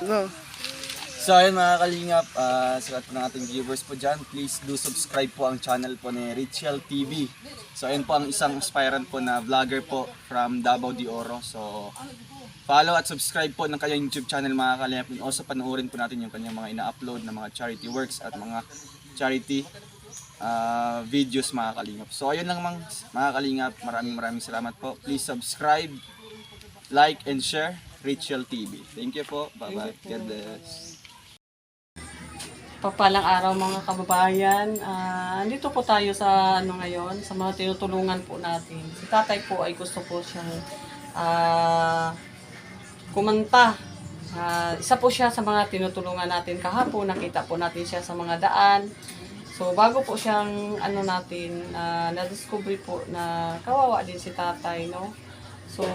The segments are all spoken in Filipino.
No. So ayun mga kalingap, sa lahat ng ating viewers po dyan, please do subscribe po ang channel po ni Richel TV. So ayun po ang isang aspirant po na vlogger po from Davao de Oro. So follow at subscribe po ng kanyang YouTube channel mga kalingap. And also panoorin po natin yung kanyang mga ina-upload na mga charity works at mga charity videos mga kalingap. So ayun lang mga kalingap, maraming salamat po. Please subscribe, like and share Richel TV. Thank you po. Bye bye. God bless. Papalang araw mga kababayan. Andito po tayo sa ngayon, sa mga tinutulungan po natin. Si tatay po ay gusto po siyang kumanta. Isa po siya sa mga tinutulungan natin kahapon. Nakita po natin siya sa mga daan. So bago po siyang na-discover po na kawawa din si tatay, no? So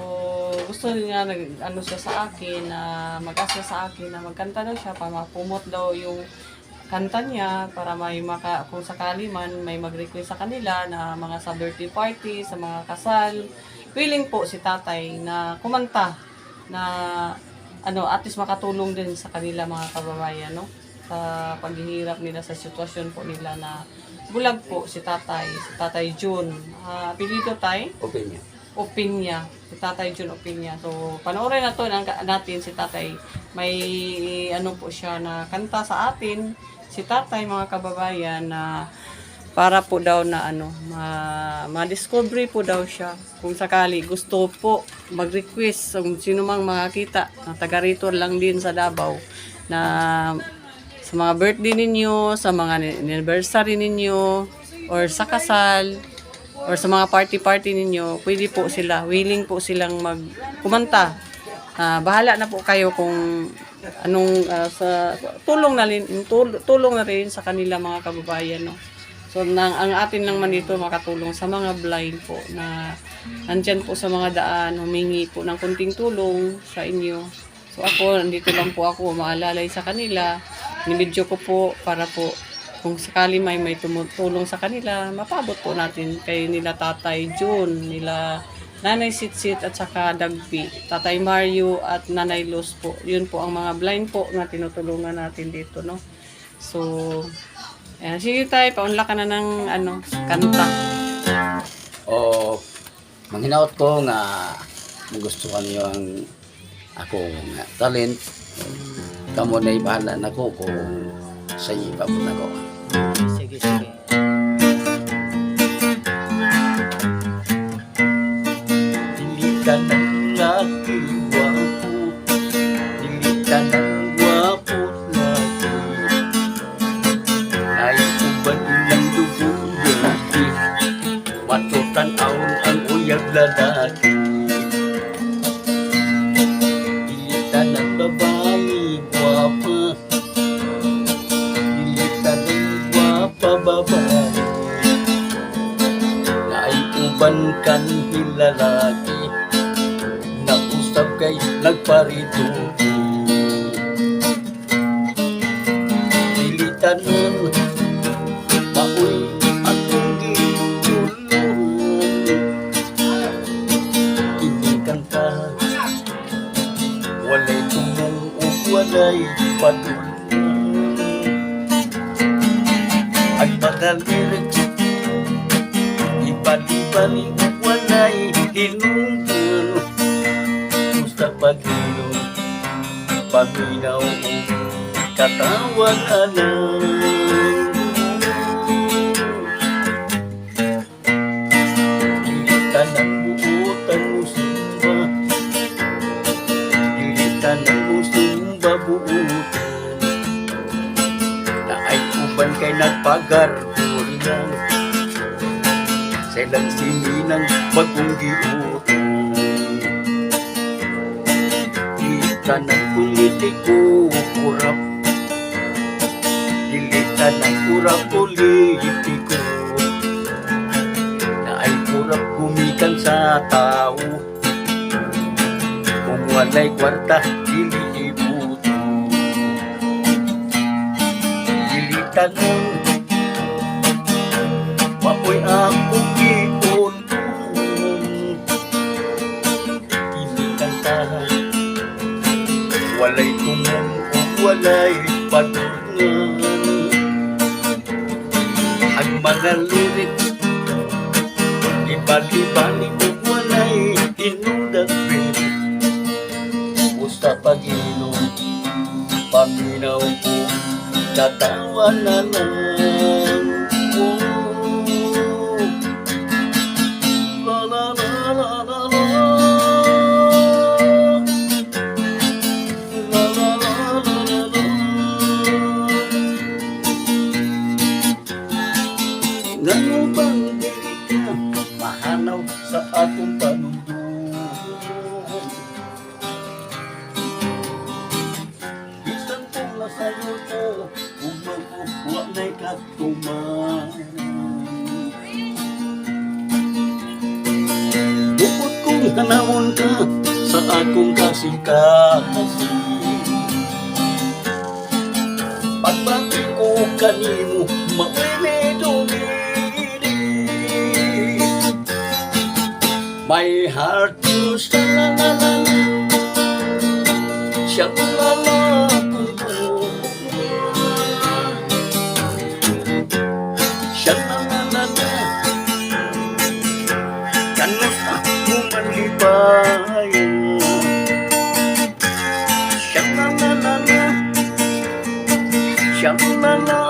gusto niya siya sa akin na mag-asa sa akin na magkanta daw siya para mapumot daw yung kanta niya para may kung sakali man may mag-request sa kanila na mga sa birthday party, sa mga kasal. Willing po si tatay na kumanta na at least makatulong din sa kanila mga kababayan, no? Sa paghihirap nila sa sitwasyon po nila na bulag po si Tatay June. Apelyido tay? Opinya. Si Tatay June Opinya. So, panoorin natin si Tatay. May po siya na kanta sa atin. Si Tatay, mga kababayan, na para po daw na ma-discovery po daw siya. Kung sakali gusto po mag-request kung sino mang makakita na taga rito lang din sa Davao na sa mga birthday ninyo, sa mga anniversary ninyo, or sa kasal, or sa mga party ninyo, pwede po sila, willing po silang kumanta. Bahala na po kayo kung anong sa tulong na rin sa kanila mga kababayan, no. So ang atin lang man dito makatulong sa mga blind po na nandyan po sa mga daan, humingi po ng kunting tulong sa inyo. So nandito lang po ako maalalay sa kanila. Ni-video ko po para po kung sakali may tumutulong sa kanila, mapabot po natin kay nila Tatay June, nila Nanay Sitsit at saka Dagpi, Tatay Mario at Nanay Luz po. Yun po ang mga blind po na tinutulungan natin dito, no. So, sige tayo, paunla ka na ng kanta. Manghinaot ko nga magustuhan niyo ang akong talent. Kamo na ibahala na ko kung sa iyo ipabot na ko. Sige. Dili ka ng wapo, dili ka ng wapo lagi. Ay uban ng dugong dati, matutan ang uyag lalaki. Dili ka ng babae guwapa, dili ka ng guwapa babae. Ay uban kan hilalaki, nausap kay nagparituki. Pilitanon, maoy akong gitulong. Kinikanta, walay tumong o walay padulong. Ang mga lyrics, ibali-bali walay hinungkul. Gusto pag-ilong, paminaw o katawan alam. Dili ka ng buutan mo sumba, dili ka ng musumba buutan. Na ay uban kay nagpagarpul lang, silang sininang bagong giutang. Dili ka ng politiko kurap, dili ka ng kurap politiko. Na ay kurap gumikan sa tao, kung walay kwarta dili ibuto. Dili ka ng mapoy akong gipon, walay tumong walay patungan. Ang mga lyrics ibali-bali ko walay inundagbit. Usta pag-inom, paminaw ko, katawa na lang. Oh, la la la la la la. La la la la la la. Ngano bang dili ka mahanaw sa atong panunduan? Bisan kung nasayo ko, kung magkukuha na'y katuman. Bukod kong hanawon ka sa akong kasing-kasi. Pagbati ko kanimo, maumidumi. My heart goes la-la-la-la, sha-la-la-la, sha-la-la-la-la. Kanusta mo malibaya? Sha-la-la-la-la, sha-la-la-la.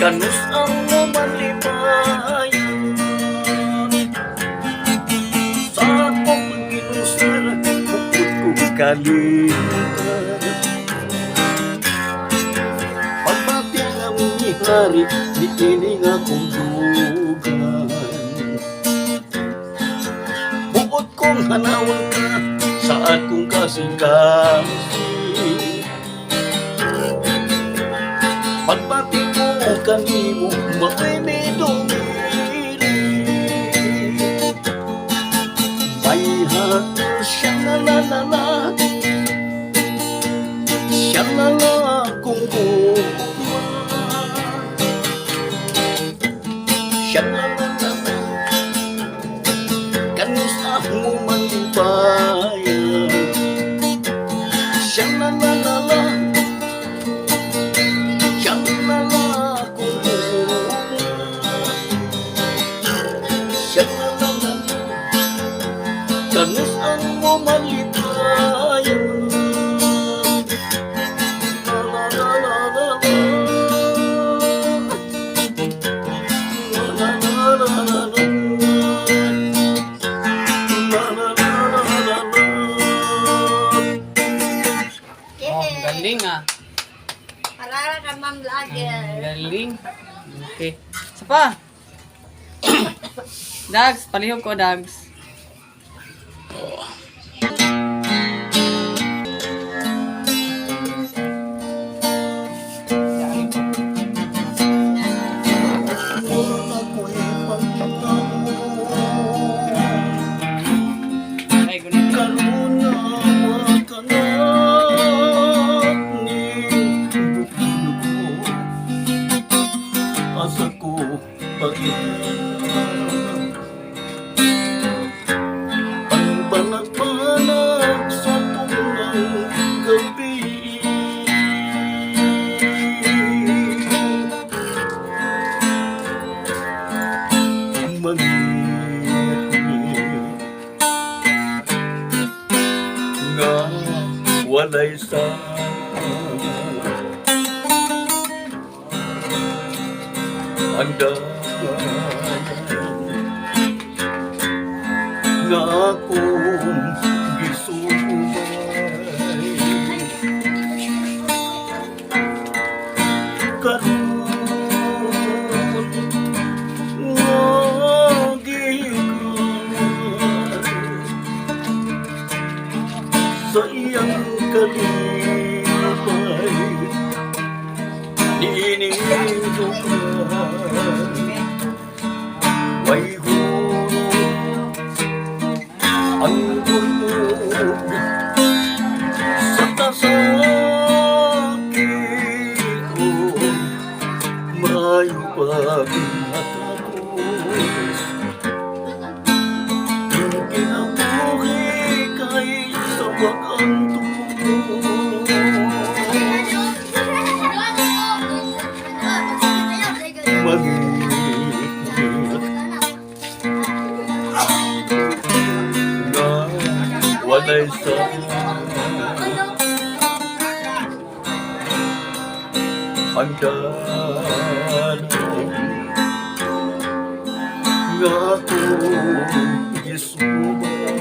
Kanus ang malibayan sa akong ginusar, bukod kong kalimutan. Pagpati ang ihari, di ining akong dugan. Bukod kong hanawan ka sa akong kasing-kasi. Pagpati ko kanimo, maumidumi. My heart, sha-la-la-la-la, sha-la-la kung sha-la-la-la-la. Kanusta mo malibayan? Sha-la-la-la-la, sha-la-la kung sha-la-la-la. Kanus ang mo malibayan. La-la-la-la-la-la. La-la-la-la-la-la. La-la-la-la-la-la. Oh, galing ah. Parara ka ma'am vlogger. Galing. Okay. Isa pa. Dags, palihog ko, Dags. Ay, gunit. Asa ko ang banag-banag sa tunang gabi. Nga walay sa andayan nga akong gisumay. Karon nga gikan sa iyang kalipay, ninindukan may hulog ang kadaysan Andyan nga ako gisubay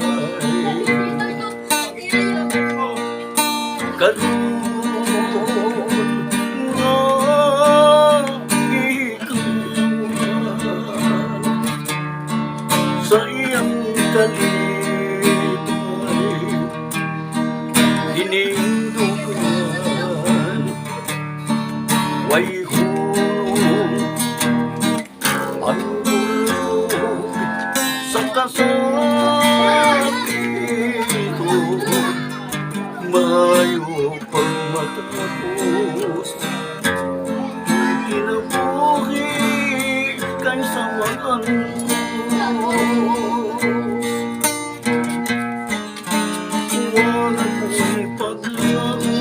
karon nga ikaw sa iyang kalibay dinindugan way hulog ang bulog sa kasakito mayo pang matapos kinabuhi kay samaan wala ko'y paglago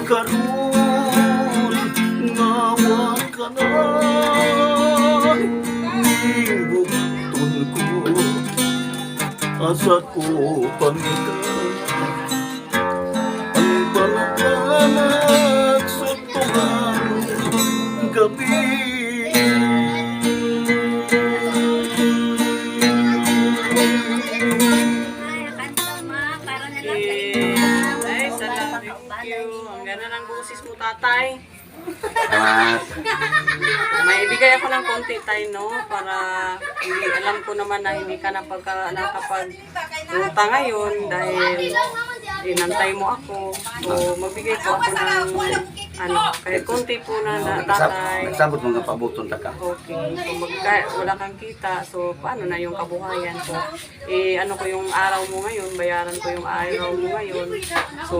karon ngawa ka na ningugton ko asa ko pangitang ang balakanag sa tulang gabi Ay, kanta ma, para na lang sa inyo. Ay, salamat. Thank you. Ang ganda ng busis mo, tatay. Salamat. May ibigay ako ng konti tayo, no? Para hindi, alam ko naman na hindi ka nakapag-ruta ngayon dahil inantay mo ako. So, magbigay ko ako ng kahit konti po na tatay. Nagsabot mga pabuton ta ka. Okay. So, wala kang kita. So, paano na yung kabuhayan ko? Ano ko yung araw mo ngayon? Bayaran ko yung araw mo ngayon. So,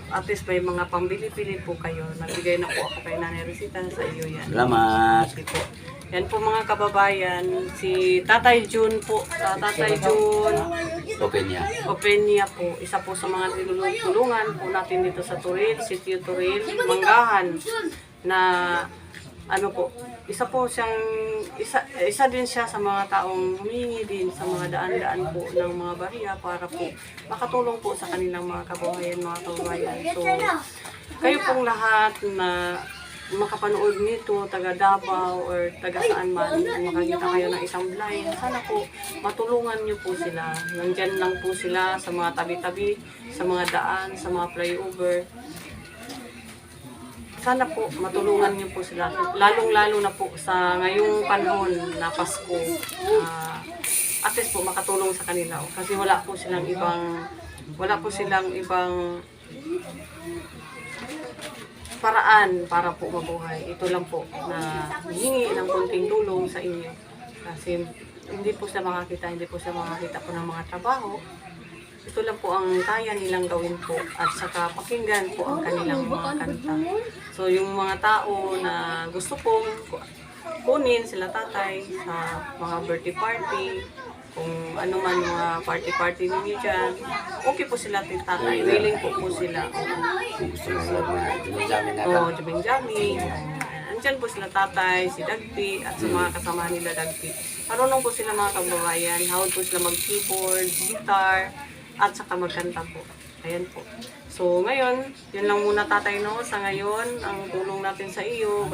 at least may mga pambili-pili po kayo. Nagbigay na po ako kay Nanay Rosita sa iyo yan. Salamat. Okay po. Yan po mga kababayan, si Tatay Jun po. Tatay Jun Openya. po. Isa po sa mga tinulungan po natin dito sa Turil, Sitio Turil, Manggahan. Na ano po, isa din siya sa mga taong humingi din sa mga daan-daan po ng mga bariya para po makatulong po sa kanilang mga kabuhayan, mga kababayan. So, kayo pong lahat na makapanood nito, taga Davao or taga saan man, makakita kayo ng isang blind, sana po matulungan niyo po sila. Nandyan lang po sila sa mga tabi-tabi, sa mga daan, sa mga flyover. Sana po matulungan niyo po sila, lalong-lalo na po sa ngayong panahon na Pasko. At least po makatulong sa kanila kasi wala po silang ibang paraan para po mabuhay. Ito lang po na hihingi ng konting tulong sa inyo kasi hindi po sila makakita po ng mga trabaho. Ito lang po ang kaya nilang gawin po at saka pakinggan po ang kanilang mga kanta. So yung mga tao na gusto pong kunin sila tatay sa mga birthday party, kung ano man mga party ninyo dyan, okay po sila tatay, willing po sila. Gusto mo jami na ka. Oo, jami-jami. Andyan po sila tatay, si Dagpi, at sa mga kasama nila Dagpi. Marunong po sila mga kababayan, hawad po sila mag-keyboard, guitar, at saka magkanta po. Ayan po. So ngayon, yun lang muna tatay no. Sa ngayon, ang tulong natin sa iyo,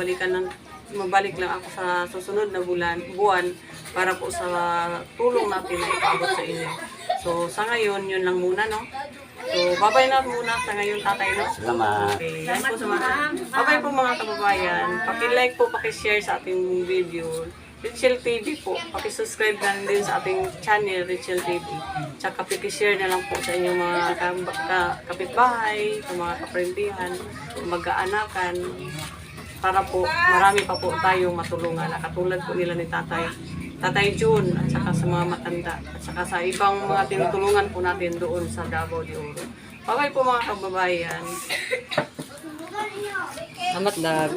mabalik lang ako sa susunod na buwan para po sa tulong natin na ipaabot sa inyo. So sa ngayon, yun lang muna no. So babay na muna sa ngayon tatay no. Salamat. Okay, yan po sa mga babay po mga kababayan. Paki-like po, paki-share sa ating video. Richel TV po, paki-subscribe na din sa ating channel, Richel TV. Tsaka paki-share na lang po sa inyong mga kapitbahay, sa mga kaprendihan, mag-aanakan, para po marami pa po tayong matulungan. Katulad po nila ni Tatay Jun, at saka sa mga matanda, at saka sa ibang mga tinutulungan po natin doon sa Davao de Oro. Babay po mga kababayan. Salamat dag.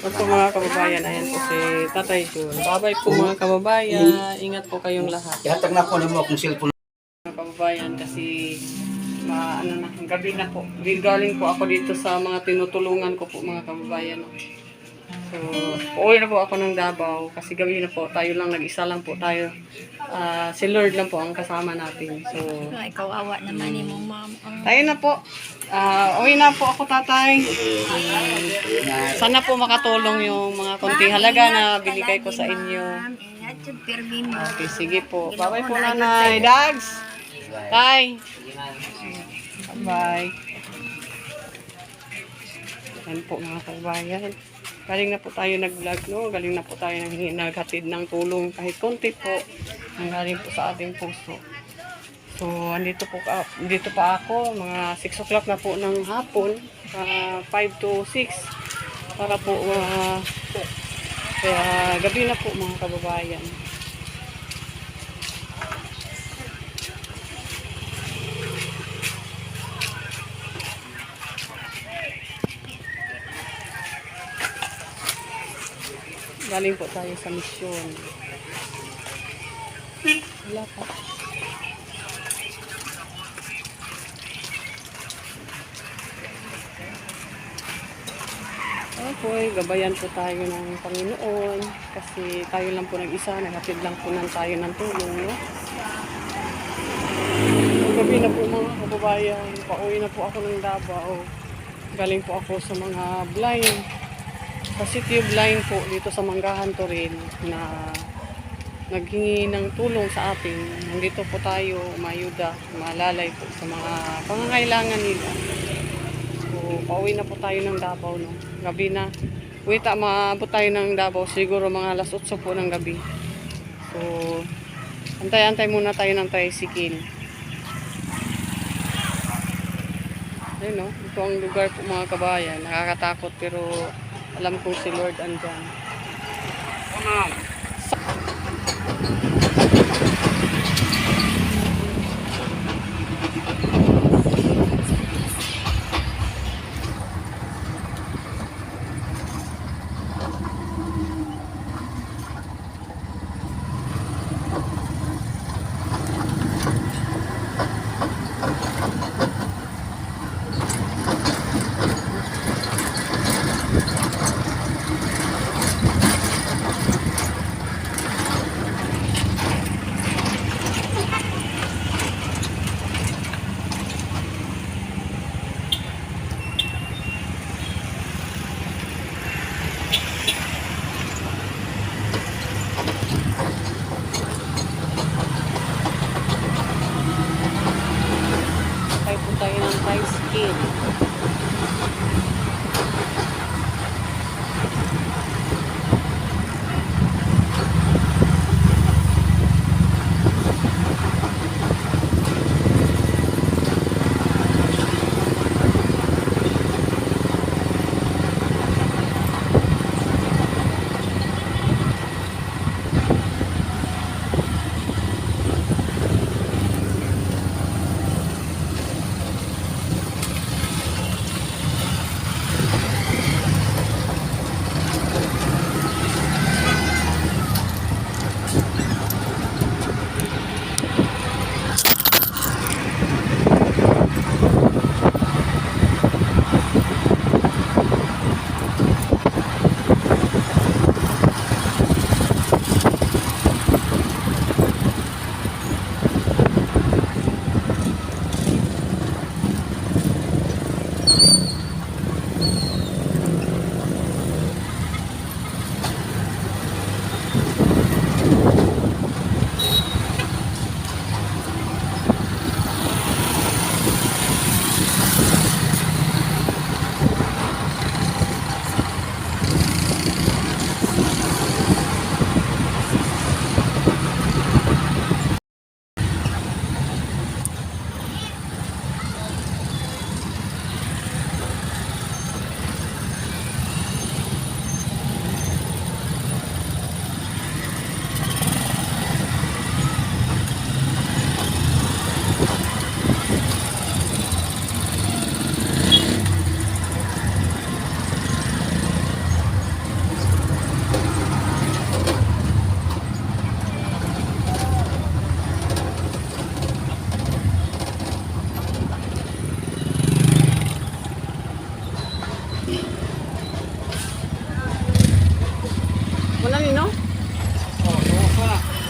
At po mga kababayan, ayan po si Tatay Jun. Babay po mga kababayan. Ingat po kayong lahat. Ihatag na po mo akong cellphone. Mga kababayan kasi gabi na po. Galing po ako dito sa mga tinutulungan ko po mga kababayan. So, uuwi na po ako ng Davao kasi gabi na po, tayo lang, nag-isa lang po tayo. Si Lord lang po ang kasama natin. So, Ay, kawawa naman ni mo, ma'am. tayo na po. Uwi na po ako, tatay. Sana po makatulong yung mga konting halaga na binigay ko sa inyo. Ingat yung perbi mo. Okay, sige po. Bye-bye po, nanay. Dags! Tay! Bye-bye. Yan po mga kabayan. Galing na po tayo nag-vlog, no? Galing na po tayo naghatid ng tulong kahit konti po. Ang galing po sa ating puso. So, andito pa ako, mga 6 o'clock na po ng hapon, 5 to 6, para po, kaya gabi na po mga kababayan. Galing po tayo sa misyon. Wala pa. Okay, gabayan po tayo ng Panginoon kasi tayo lang po nag-isa, naghatid lang po tayo ng tulong, no? Gabi na po mga kababayan, pauwi na po ako ng Davao. Galing po ako sa mga blind, sa City of Blind po dito sa Manggahan Toril na naghingi ng tulong sa atin. Nandito po tayo mayuda, malalay po sa mga pangangailangan nila. So, pauwi na po tayo ng Davao, no? Gabi na. Maabot tayo ng Davao siguro mga alas 8 po ng gabi. So, antay-antay muna tayo ng tricycle. Ayun, no? Ito ang lugar po mga kabayan. Nakakatakot pero alam kong si Lord andyan.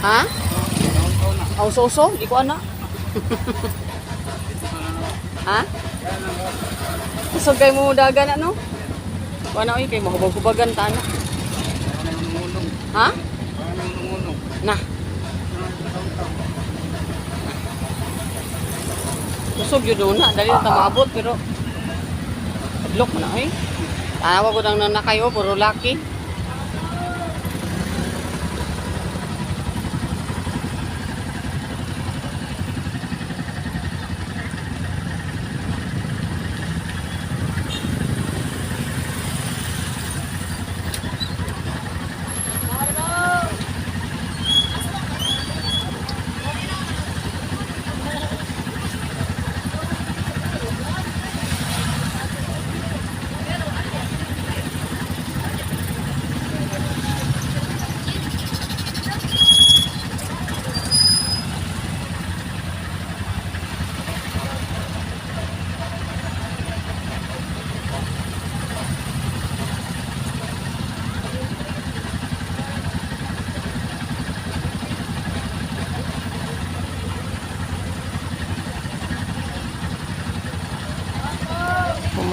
Ha? Oh, so, di ko ana. Ha? Isog kay mo dagan ano? Kuha na kay mahubag-hubagan ta na. Ha? Na. Usog yun na, dali na maabot pero padlok na eh. Tanawa ko nang nanakayo, puro laki.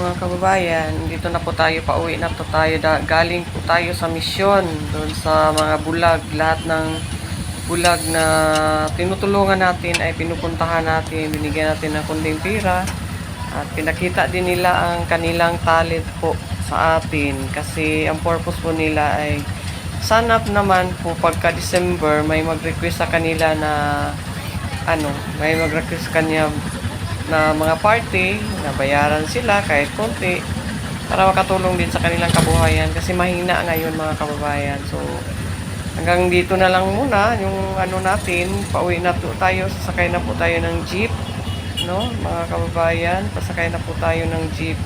Mga kababayan, dito na po tayo, pauwi na po tayo, galing po tayo sa misyon doon sa mga bulag. Lahat ng bulag na tinutulungan natin ay pinupuntahan natin, binigyan natin ng kunding pira at pinakita din nila ang kanilang talent po sa atin, kasi ang purpose po nila ay sana naman po pagka December may mag-request sa kanila na may mag-request kanya na mga party, na bayaran sila kahit konti para makatulong din sa kanilang kabuhayan, kasi mahina ngayon mga kababayan. So hanggang dito na lang muna yung natin, pauwi na po tayo, sasakay na po tayo ng jeep, no mga kababayan, pasakay na po tayo ng jeep.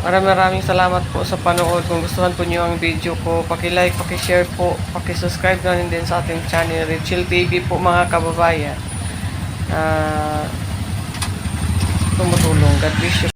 Maraming salamat po sa panood. Kung gustuhan po niyo ang video ko, paki-like, paki-share po, paki-subscribe na rin din sa ating channel, Richel TV po mga kababayan. Tumutulong. God bless you.